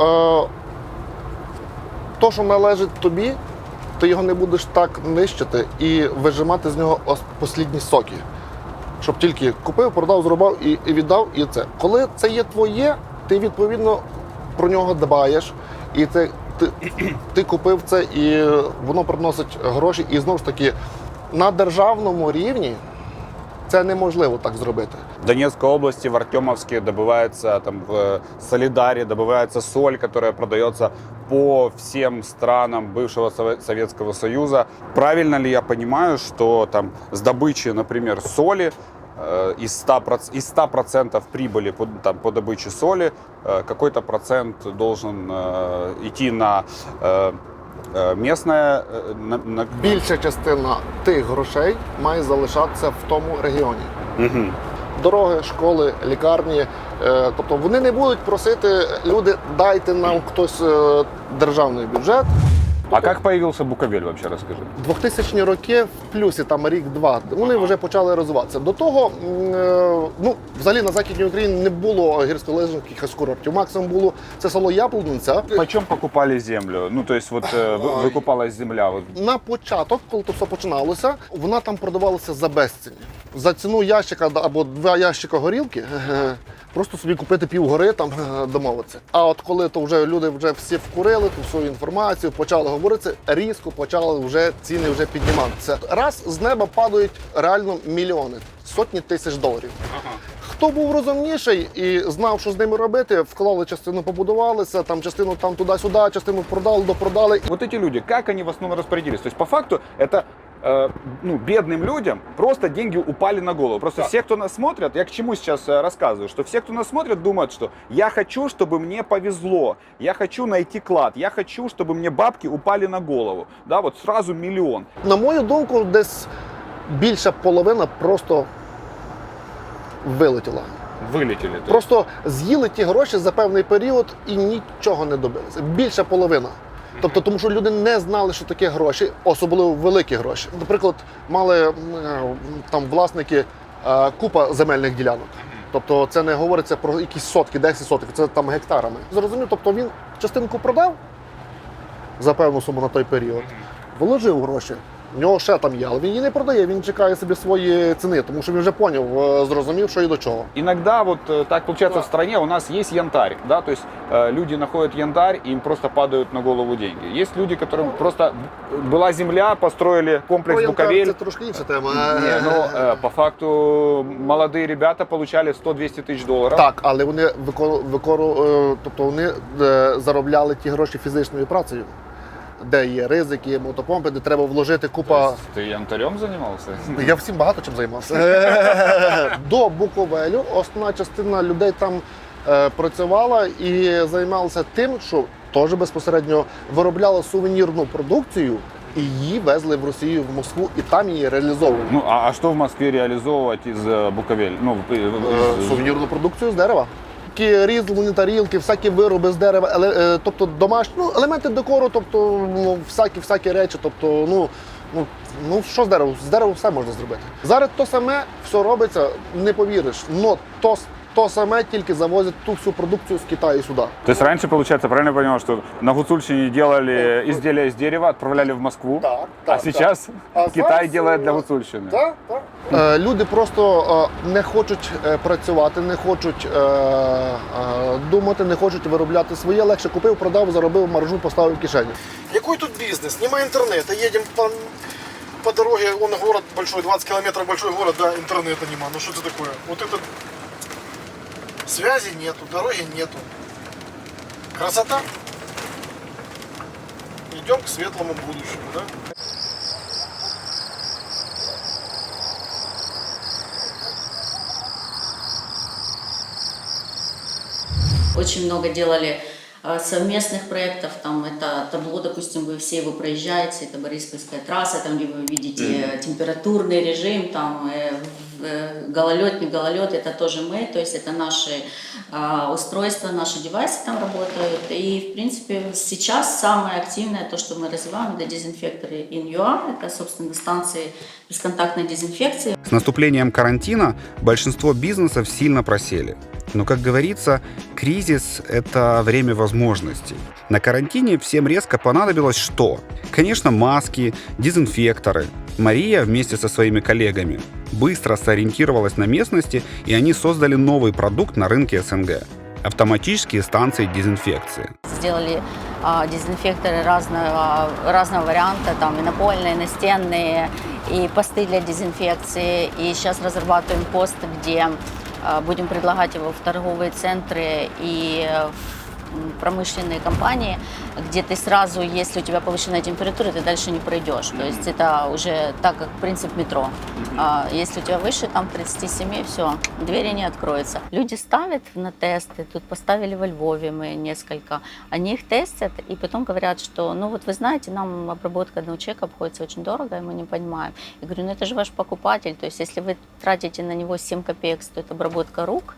то, що належить тобі, ти його не будеш так нищити і вижимати з нього останні соки. Щоб тільки купив, продав, зрубав і віддав, і це. Коли це є твоє, ти відповідно про нього дбаєш, і ти купив це, і воно приносить гроші. І знову ж таки, на державному рівні це неможливо так зробити. В Донецкой области, в Артемовске добывается, там, в Солидаре добывается соль, которая продается по всем странам бывшего Советского Союза. Правильно ли я понимаю, что там с добычи, например, соли, из 100% прибыли по добыче соли, какой-то процент должен идти на місцеве... Більша частина тих грошей має залишатися в тому регіоні. Угу. Дороги, школи, лікарні. Тобто вони не будуть просити, люди, дайте нам хтось державний бюджет. А як появився Буковель, вообще розкажи? 2000-ні роки в плюсі, там рік-два, вони вже почали розвиватися. До того, взагалі на Західній Україні не було гірськолижних курортів. Максимум було це село Яблунця. По чому покупали землю? Ну, то есть, вот, викупалась земля? Вот. На початок, коли це все починалося, вона там продавалася за безцінь. За ціну ящика або 2 ящика горілки, просто собі купити півгори, там домовитися. А от коли то вже люди вже всі вкурили ту свою інформацію, почали говорити, різко почали вже ціни вже підніматися. Раз з неба падають реально мільйони, сотні тисяч доларів. Хто був розумніший і знав, що з ними робити, вклали частину, побудувалися, там частину там туди-сюди, частину продали, допродали. Вот эти люди, как они в основном распорядились? То есть, по факту, это бедным людям просто деньги упали на голову. Просто все, кто нас смотрят, я к чему сейчас рассказываю, что все, кто нас смотрит, думают, что я хочу, чтобы мне повезло, я хочу найти клад, я хочу, чтобы мне бабки упали на голову. Да, вот сразу миллион. На мою думку, десь більша половина просто вилетіла. Вилетіли. Просто з'їли ті гроші за певний період і нічого не добилися. Більша половина. Тобто, тому що люди не знали, що таке гроші, особливо великі гроші. Наприклад, мали там власники купа земельних ділянок. Тобто це не говориться про якісь сотки, 10 соток, це там гектарами. Зрозумів, тобто він частинку продав за певну суму на той період, вложив гроші. У нього ще там є, але він її не продає, він чекає собі свої ціни, тому що він вже поняв, зрозумів, що і до чого. Иногда вот так получается в стране у нас есть янтарь, да, то есть люди находят янтарь и им просто падают на голову деньги. Есть люди, которым просто была земля, построили комплекс Буковель. Це трошки інша тема. Не, по факту молодые ребята получали 100-200 тисяч доларів. Так, але вони тобто вони заробляли ті гроші фізичною працею. Де є ризики, мотопомпи, де треба вложити купа... Ти янтарем займався? Я всім багато чим займався. До Буковелю основна частина людей там працювала і займалася тим, що теж безпосередньо виробляла сувенірну продукцію і її везли в Росію, в Москву, і там її реалізовували. Ну, а що в Москві реалізовувати із Буковель? Ну, сувенірну продукцію з дерева. Різьблені тарілки, всякі вироби з дерева, тобто домашні, елементи декору, тобто всякі речі, тобто, що з дерева? З дерева все можна зробити. Зараз то саме все робиться, не повіриш, но то саме, тільки завозять ту всю продукцію з Китаю сюди. То есть раньше, получается, правильно я понимаю, что на Гуцульщине делали изделия из дерева, отправляли в Москву, а сейчас Китай делает для Гуцульщины? Так. Люди просто не хочуть працювати, не хочуть думати, не хочуть виробляти своє. Легше купив, продав, заробив, маржу поставив в кишеню. Який тут бізнес? Немає інтернету, їдемо по дороге, он город большой, 20 километров большой город, да, интернета нема. Ну что это такое? Вот это... Связи нету, дороги нету. Красота. Идем к светлому будущему, да? Очень много делали совместных проектов, там это табло, допустим, вы все его проезжаете, это Бориспольская трасса, там где вы видите температурный режим, там гололед, не гололед, это тоже мы, то есть это наши устройства, наши девайсы там работают. И, в принципе, сейчас самое активное, то, что мы развиваем, это дезинфекторы InUA, это, собственно, станции бесконтактной дезинфекции. С наступлением карантина большинство бизнесов сильно просели. Но, как говорится, кризис – это время возможностей. На карантине всем резко понадобилось что? Конечно, маски, дезинфекторы. Мария вместе со своими коллегами быстро сориентировалась на местности, и они создали новый продукт на рынке СНГ – автоматические станции дезинфекции. Сделали дезинфекторы разного варианта, там и напольные, и настенные, и посты для дезинфекции. И сейчас разрабатываем пост, где будем предлагать его в торговые центры и в промышленные компании, где ты сразу, если у тебя повышенная температура, ты дальше не пройдешь. То есть это уже так, как принцип метро. Если у тебя выше, там 37, все, двери не откроются. Люди ставят на тесты, тут поставили во Львове мы несколько, они их тестят и потом говорят, что, ну вот вы знаете, нам обработка одного чека обходится очень дорого, и мы не понимаем. Я говорю, ну это же ваш покупатель, то есть если вы тратите на него 7 копеек, стоит обработка рук,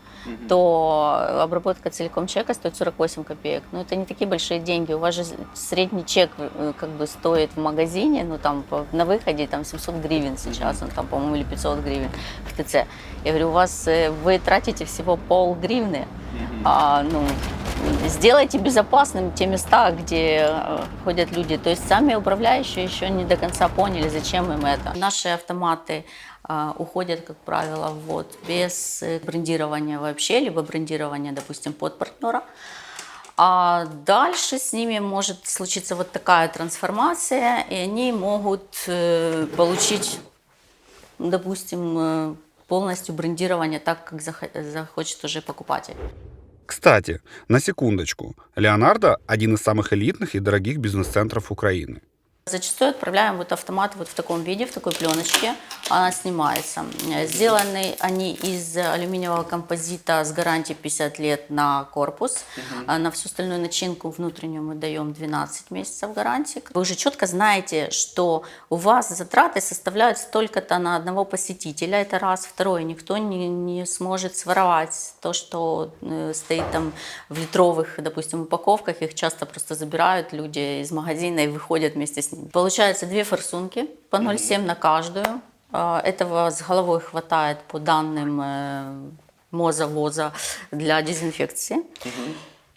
то обработка целиком чека стоит 48 копеек. Но это не такие большие деньги. У вас же средний чек как бы стоит в магазине, ну там на выходе там 700 гривен сейчас, он там, по-моему, или 500 гривен в ТЦ. Я говорю, вы тратите всего полгривны, сделайте безопасным те места, где ходят люди. То есть сами управляющие еще не до конца поняли, зачем им это. Наши автоматы уходят, как правило, без брендирования вообще, либо брендирования, допустим, под партнера. А дальше с ними может случиться вот такая трансформация, и они могут получить, допустим, полностью брендирование так, как захочет уже покупатель. Кстати, на секундочку, Леонардо – один из самых элитных и дорогих бизнес-центров Украины. Зачастую отправляем вот автоматы вот в таком виде, в такой пленочке, она снимается. Сделаны они из алюминиевого композита с гарантией 50 лет на корпус. На всю остальную начинку внутреннюю мы даем 12 месяцев гарантии. Вы уже четко знаете, что у вас затраты составляют столько-то на одного посетителя, это раз. Второе, никто не сможет своровать то, что стоит там в литровых, допустим, упаковках. Их часто просто забирают люди из магазина и выходят вместе с ними. Получается 2 форсунки по 0,7 на каждую. Этого с головой хватает по данным МОЗа для дезинфекции.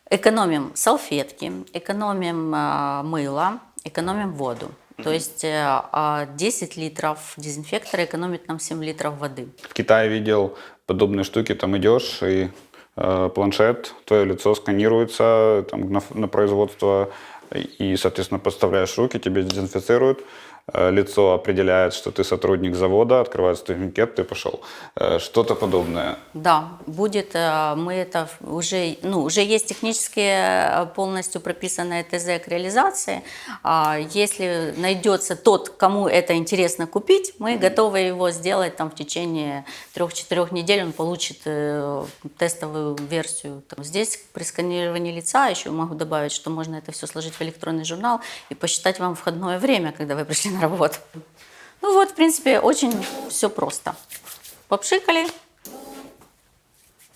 Экономим салфетки, экономим мыло, экономим воду. То есть 10 литров дезинфектора экономит нам 7 литров воды. В Китае видел подобные штуки, там идешь и планшет, твое лицо сканируется там, на производство, и, соответственно, подставляешь руки, тебе дезинфицируют, лицо определяет, что ты сотрудник завода, открывается турникет, ты пошел. Что-то подобное. Да, будет, мы это уже есть технически полностью прописанное ТЗ к реализации. Если найдется тот, кому это интересно купить, мы готовы его сделать там в течение 3-4 недель, он получит тестовую версию. Здесь при сканировании лица еще могу добавить, что можно это все сложить в электронный журнал и посчитать вам входное время, когда вы пришли на работу. Ну вот, в принципе, очень все просто. Попшикали,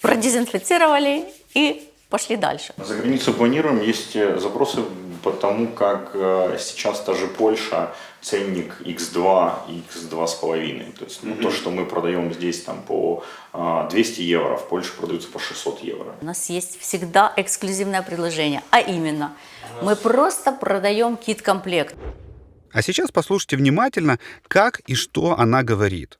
продезинфицировали и пошли дальше. За границу планируем. Есть запросы по тому, как сейчас та же Польша, ценник X2 и X2,5. То есть то, что мы продаем здесь там, по 200 евро, в Польше продаются по 600 евро. У нас есть всегда эксклюзивное предложение, а именно, мы просто продаем кит-комплект. А сейчас послушайте внимательно, как и что она говорит.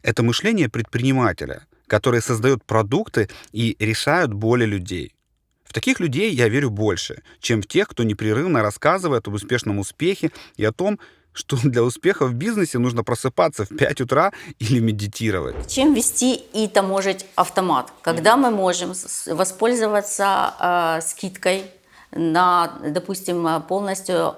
Это мышление предпринимателя, который создает продукты и решают боли людей. В таких людей я верю больше, чем в тех, кто непрерывно рассказывает об успешном успехе и о том, что для успеха в бизнесе нужно просыпаться в 5 утра или медитировать. Чем вести и таможить автомат? Когда мы можем воспользоваться скидкой на, допустим, полностью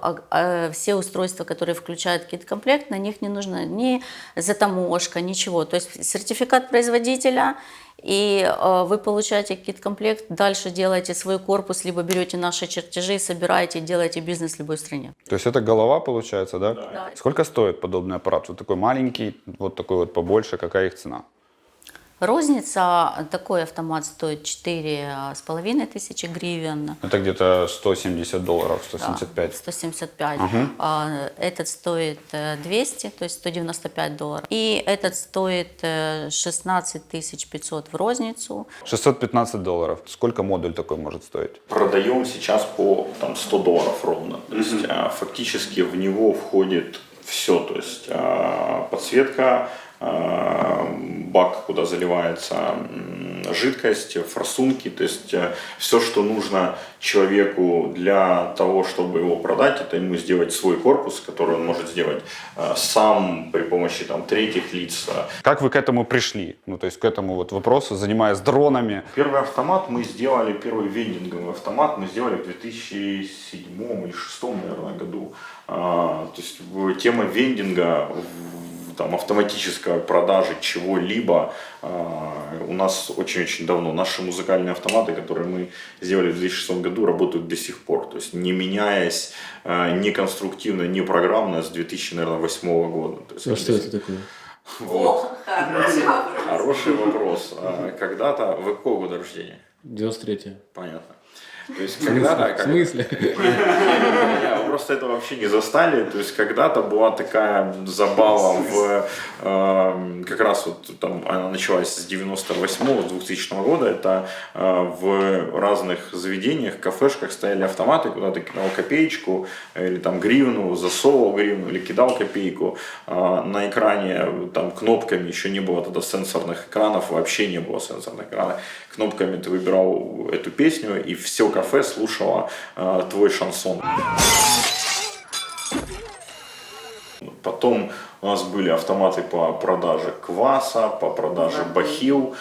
все устройства, которые включают кит-комплект, на них не нужно ни затаможка, ничего. То есть сертификат производителя, и вы получаете кит-комплект, дальше делаете свой корпус, либо берете наши чертежи, собираете, делаете бизнес в любой стране. То есть это голова получается, да? Да. Сколько стоит подобный аппарат? Вот такой маленький, вот такой вот побольше, какая их цена? Розница, такой автомат стоит 4500 гривен. Это где-то $170, 175. Да, 175. Ага. Этот стоит 200, то есть $195. И этот стоит 16500 в розницу. $615. Сколько модуль такой может стоить? Продаем сейчас по там, $100 ровно. То есть фактически в него входит все. То есть подсветка, бак, куда заливается жидкость, форсунки, то есть все, что нужно человеку для того, чтобы его продать, это ему сделать свой корпус, который он может сделать сам при помощи там, третьих лиц. Как вы к этому пришли? Ну, то есть к этому вот вопросу, занимаясь дронами? Первый автомат мы сделали, первый вендинговый автомат мы сделали в 2007 или 2006, наверное, году. То есть тема вендинга, там, автоматической продажи чего-либо у нас очень-очень давно. Наши музыкальные автоматы, которые мы сделали в 2006 году, работают до сих пор. То есть не меняясь ни конструктивно, ни программно с 2008 года. То есть, А что это такое? Вот. Хороший вопрос. Когда-то, вы какого года рождения? 93-е. Понятно. То есть когда-то... В смысле? Вы просто это вообще не застали. То есть когда-то была такая забава в... Как раз вот там она началась с 98-го, 2000 года. Это в разных заведениях, кафешках стояли автоматы, куда ты кидал копеечку или там гривну, засовывал гривну или кидал копейку. На экране там кнопками, еще не было тогда сенсорных экранов, вообще не было сенсорных экранов. Кнопками ты выбирал эту песню, и все кафе слушало твой шансон. Потом у нас были автоматы по продаже кваса, по продаже бахил.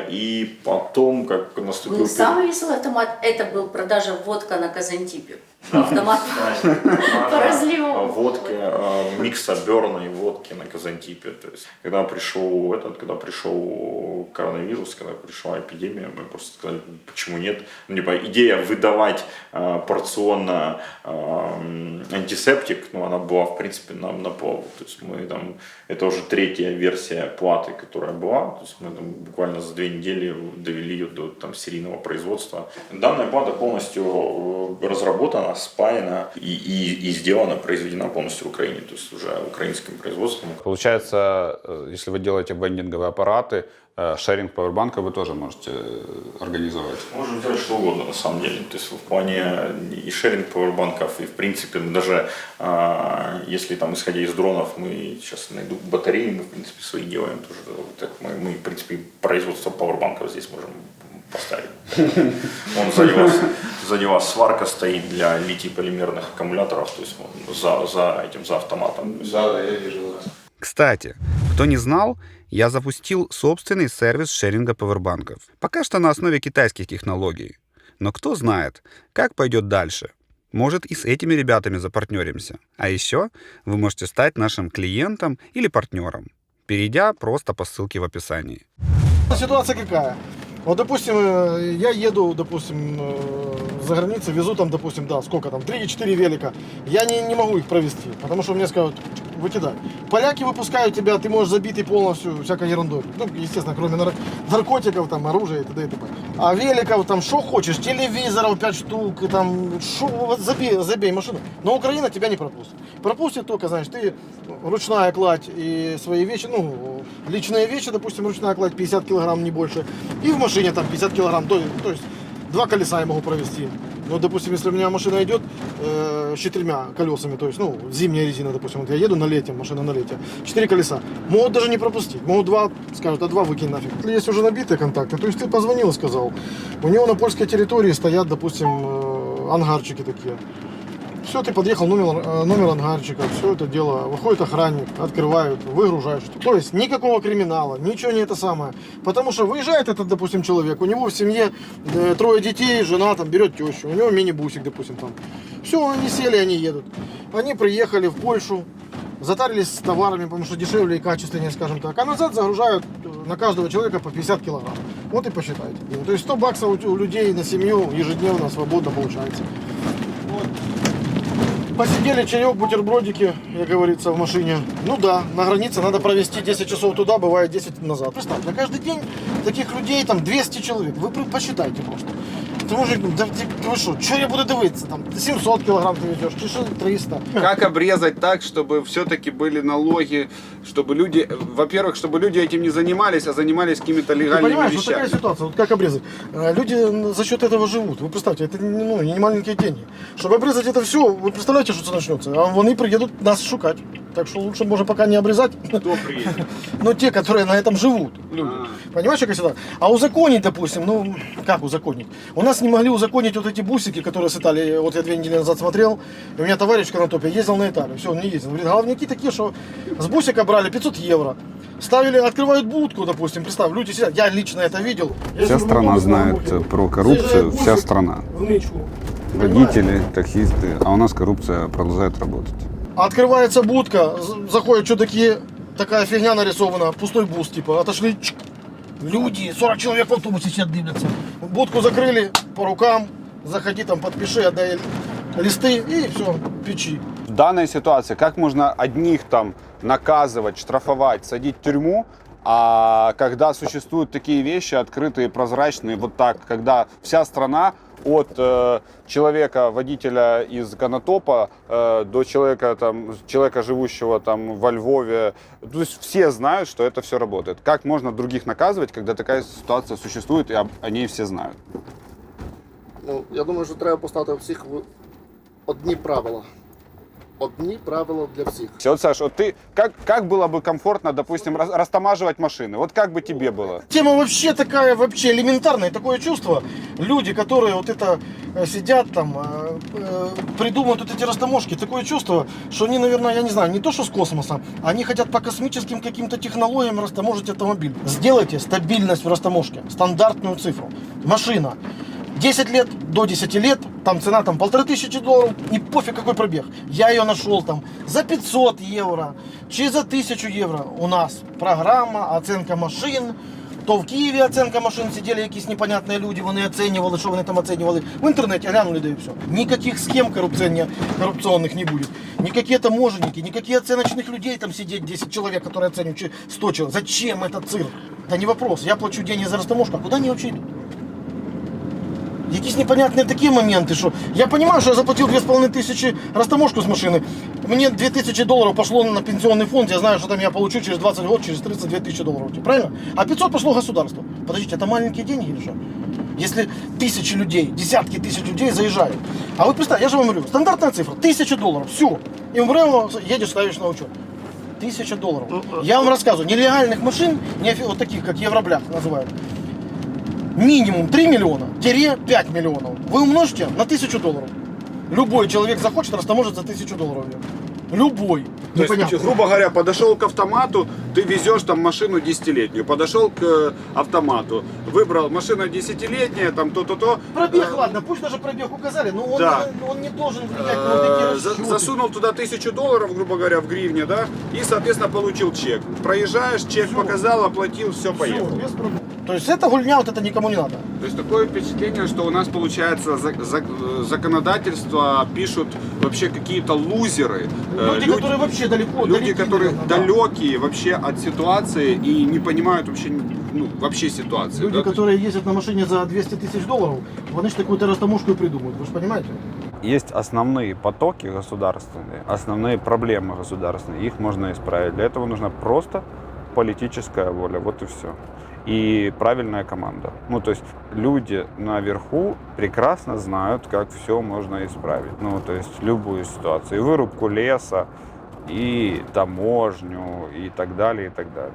И потом, как наступил... Ну, самый веселый автомат, это был продажа водка на Казантипе. Автомат по разливу. Водки, микса берна и водки на Казантипе. То есть, когда пришел коронавирус, когда пришла эпидемия, мы просто сказали, почему нет. Ну, типа, идея выдавать порционно антисептик, ну, она была, в принципе, нам на пол. То есть мы там, это уже третья версия платы, которая была. То есть мы там буквально за 2 недели довели ее до там, серийного производства. Данная плата полностью разработана, спаяна и сделана, произведена полностью в Украине, то есть уже украинским производством. Получается, если вы делаете вендинговые аппараты, шеринг пауэрбанка вы тоже можете организовать? Можем делать что угодно на самом деле. То есть в плане и шеринг пауэрбанков, и в принципе даже если там исходя из дронов мы сейчас найду батареи, мы в принципе свои делаем тоже. Так мы в принципе производство пауэрбанков здесь можем поставить. Он сзади вас сварка стоит для литий-полимерных аккумуляторов, то есть за автоматом. Да, я вижу. Кстати, кто не знал, я запустил собственный сервис шеринга пауэрбанков. Пока что на основе китайских технологий. Но кто знает, как пойдет дальше. Может, и с этими ребятами запартнеримся. А еще вы можете стать нашим клиентом или партнером, перейдя просто по ссылке в описании. Ситуация какая? Вот, допустим, я еду, допустим, за границей, везу там, допустим, да, сколько там, 3-4 велика. Я не могу их провести, потому что мне скажут, выкидай. Поляки выпускают тебя, ты можешь забитый полностью всякой ерундой. Ну, естественно, кроме наркотиков, там, оружия и т.д. и т.п. А великов, там, что хочешь, телевизоров 5 штук, там, шо, вот забей машину. Но Украина тебя не пропустит. Пропустит только, знаешь, ты ручная кладь и свои вещи, ну, личные вещи, допустим, ручная кладь 50 килограмм, не больше. И в машине там 50 килограмм, то есть 2 колеса я могу провести. Ну, допустим, если у меня машина идет с 4 колесами, то есть, ну, зимняя резина, допустим, вот я еду на лете, машина на лете, 4 колеса, могут даже не пропустить, могут 2, скажут, а 2 выкинь нафиг. Если есть уже набитые контакты, то есть ты позвонил и сказал, у него на польской территории стоят, допустим, ангарчики такие. Все, ты подъехал, номер ангарчика, все это дело, выходит охранник, открывают, выгружаешь. То есть никакого криминала, ничего не это самое. Потому что выезжает этот, допустим, человек, у него в семье 3 детей, жена там берет тещу, у него мини-бусик, допустим, там. Все, они сели, они едут. Они приехали в Польшу, затарились с товарами, потому что дешевле и качественнее, скажем так. А назад загружают на каждого человека по 50 килограмм. Вот и посчитайте. То есть 100 баксов у людей на семью ежедневно свободно получается. Вот. Посидели, чаек, бутербродики, как говорится, в машине. Ну да, на границе надо провести 10 часов туда, бывает 10 назад. Представь, на каждый день таких людей там 200 человек. Вы посчитайте просто. Ты можешь, да вы что я буду дивиться? Там 700 килограмм ты ведешь, чи 300. Как обрезать так, чтобы все-таки были налоги, чтобы люди, во-первых, чтобы люди этим не занимались, а занимались какими-то легальными Ты понимаешь, вещами? вот такая ситуация, вот как обрезать? Люди за счет этого живут. Вы представьте, это не маленькие деньги. Чтобы обрезать это все, вы представляете, что это начнется? А они приедут нас шукать. Так что лучше, можно пока не обрезать. Кто приедет? Но те, которые на этом живут, люди. Понимаешь, какая ситуация? А узаконить, допустим, ну, как узаконить? У нас не могли узаконить вот эти бусики, которые с Италии, вот я 2 недели назад смотрел, и у меня товарищ в Конотопе ездил на Италию, все, он не ездил. Говорит, головники такие, что с бусика брали 500 евро, ставили, открывают будку, допустим, представь, люди сидят, я лично это видел. Вся страна знает про коррупцию, вся страна. В нычку. Водители, таксисты, а у нас коррупция продолжает работать. Открывается будка, заходят чудаки, такая фигня нарисована, пустой бус, типа, отошли, чик. Люди, 40 человек в автобусе сидят, дивятся. Будку закрыли, по рукам, заходи там, подпиши, отдай листы и все, печи. В данной ситуации как можно одних там наказывать, штрафовать, садить в тюрьму, а когда существуют такие вещи открытые, прозрачные, вот так, когда вся страна от человека, водителя из Конотопа до человека, живущего там во Львове, то есть все знают, что это все работает. Как можно других наказывать, когда такая ситуация существует и о ней все знают? Ну, я думаю, що треба поставити у всіх одні правила. Одни правила для всех. Все, вот, Саш, вот ты, как было бы комфортно, допустим, растамаживать машины? Вот как бы тебе было? Тема вообще такая, вообще элементарная, такое чувство. Люди, которые вот это сидят там, придумывают вот эти растаможки, такое чувство, что они, наверное, я не знаю, не то что с космоса, они хотят по космическим каким-то технологиям растаможить автомобиль. Сделайте стабильность в растаможке, стандартную цифру. Машина. 10 лет, до 10 лет, там цена там $1500, и пофиг какой пробег. Я ее нашел там за 500 евро, чи за 1000 евро. У нас программа, оценка машин. То в Києві оценка машин, сиділи якісь непонятні люди, вони оцінювали, що вони там оцінювали. В інтернеті глянули, да і все. Никаких схем коррупционных не будет. Никакие таможенники, никакие оценочных людей там сидеть, 10 человек, которые оценивают, 100 человек. Зачем этот цирк? Это не вопрос. Я плачу деньги за растаможку, а куда они вообще идут? Якісь непонятні такі моменти, що я розумію, що я заплатив 2500 растаможку з машини, мені $2000 пошло на пенсионный фонд, я знаю, что там я получу через 20 год, через 32 тысячи долларов, правильно? А 500 пошло государству. Подождите, это маленькие деньги или что? Если тысячи людей, десятки тысяч людей заезжают. А вот представь, я же вам говорю, стандартная цифра, $1000, все. И МВР едешь, ставишь на учет. $1000. Я вам рассказываю, нелегальных машин, вот таких, как Евроблях называют, минимум 3 миллиона-5 миллионов. Вы умножьте на $1000. Любой человек захочет растаможить за $1000. Любой. То есть, грубо говоря, подошел к автомату, ты везешь там машину 10-летнюю, подошел к автомату, выбрал машина 10-летняя, там то-то-то. Пробег, ладно, пусть даже пробег указали, но он, да. Он не должен влиять на вот эти расчеты. Засунул туда $1000, грубо говоря, в гривне, да, и, соответственно, получил чек. Проезжаешь, чек все. Показал, оплатил, все, поехал. Все, без проблем. То есть эта гульня, вот это никому не надо. То есть такое впечатление, что у нас, получается, законодательство пишут вообще какие-то лузеры. Люди, которые вообще далеко. Люди, которые далекие вообще от ситуации и не понимают вообще, вообще ситуации. Люди, да? Которые ездят на машине за $200 000, они же такую-то растаможку и придумают, вы же понимаете? Есть основные потоки государственные, основные проблемы государственные, их можно исправить. Для этого нужна просто политическая воля, вот и все. И правильная команда. Ну, то есть люди наверху прекрасно знают, как все можно исправить. Ну, то есть любую ситуацию. И вырубку леса, и таможню, и так далее, и так далее.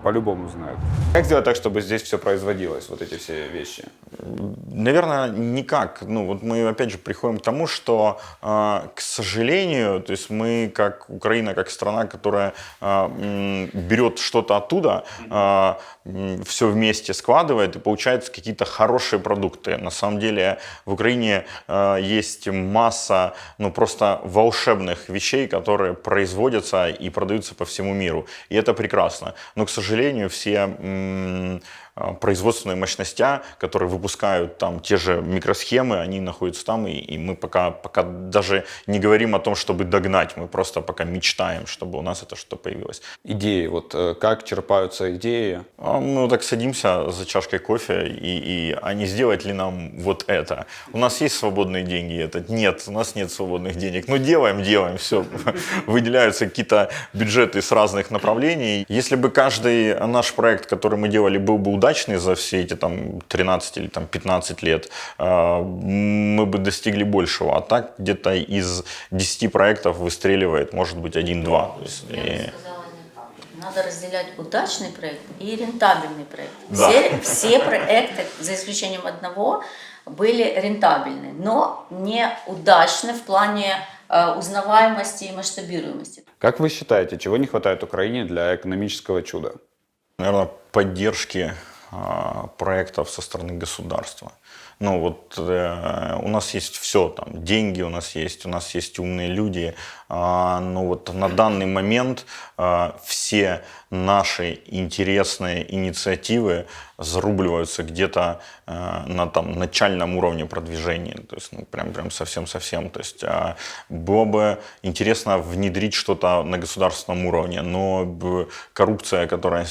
По-любому знают. Как сделать так, чтобы здесь все производилось, вот эти все вещи? Наверное, никак. Ну, вот мы опять же приходим к тому, что, к сожалению, то есть мы как Украина, как страна, которая берет что-то оттуда, все вместе складывает и получаются какие-то хорошие продукты. На самом деле в Украине есть масса, ну, просто волшебных вещей, которые производятся и продаются по всему миру. И это прекрасно. Но, к сожалению, все производственные мощности, которые выпускают там те же микросхемы, они находятся там, и мы пока даже не говорим о том, чтобы догнать, мы просто пока мечтаем, чтобы у нас это что-то появилось. Идеи, вот как черпаются идеи? Мы вот так садимся за чашкой кофе, а не сделать ли нам вот это? У нас есть свободные деньги? Нет, у нас нет свободных денег. Ну делаем, все. Выделяются какие-то бюджеты с разных направлений. Если бы каждый наш проект, который мы делали, был бы удачный за все эти там 13 или там 15 лет, мы бы достигли большего. А так где-то из 10 проектов выстреливает, может быть, 1-2. То есть, надо разделять удачный проект и рентабельный проект. Да. Все проекты, за исключением одного, были рентабельны, но не удачны в плане узнаваемости и масштабируемости. Как вы считаете, чего не хватает Украине для экономического чуда? Наверное, поддержки проектов со стороны государства. Ну вот у нас есть все, там деньги у нас есть умные люди, но вот на данный момент все наши интересные инициативы зарубливаются где-то на там начальном уровне продвижения, то есть ну, прям совсем. То есть было бы интересно внедрить что-то на государственном уровне, но коррупция, которая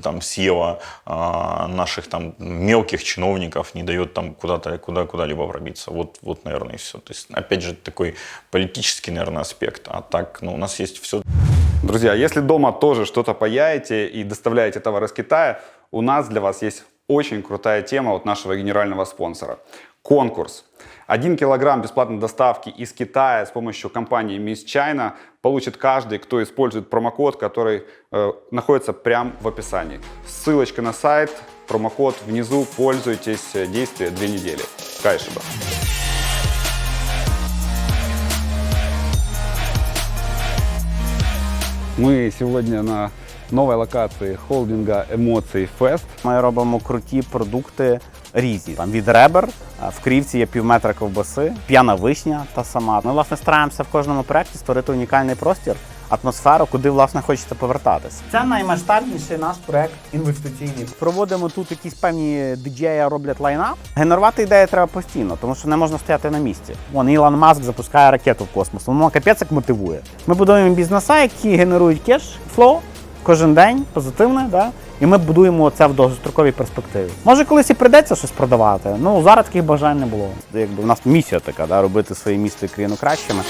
там съела наших там мелких чиновников, не дает там куда-либо пробиться. Вот, наверное, и все. То есть, опять же, такой политический, наверное, аспект. А так, ну, у нас есть все. Друзья, если дома тоже что-то паяете и доставляете товар из Китая, у нас для вас есть очень крутая тема от нашего генерального спонсора. Конкурс. 1 килограмм бесплатной доставки из Китая с помощью компании Miss China получит каждый, кто использует промокод, который находится прямо в описании. Ссылочка на сайт, промокод внизу, пользуйтесь, действие 2 недели. Кайшиба. Мы сегодня на новій локації холдинга Емоцій Фест. Ми робимо круті продукти різні. Там від ребер, в Крівці є півметра ковбаси, п'яна вишня та сама. Ми, власне, стараємося в кожному проєкті створити унікальний простір, атмосферу, куди, власне, хочете повертатися. Це наймасштабніший наш проєкт інвестиційний. Проводимо тут якісь певні діджеї роблять лайнап. Генерувати ідеї треба постійно, тому що не можна стояти на місці. Вон Ілон Маск запускає ракету в космос, воно капець як мотивує. Ми будуємо бізнеса, які генерують кеш-флоу кожен день, позитивне, да? І ми будуємо це в довгостроковій перспективі. Може, колись і прийдеться щось продавати, ну зараз таких бажань не було. Якби у нас місія така, да, робити своє місто і країну кращими.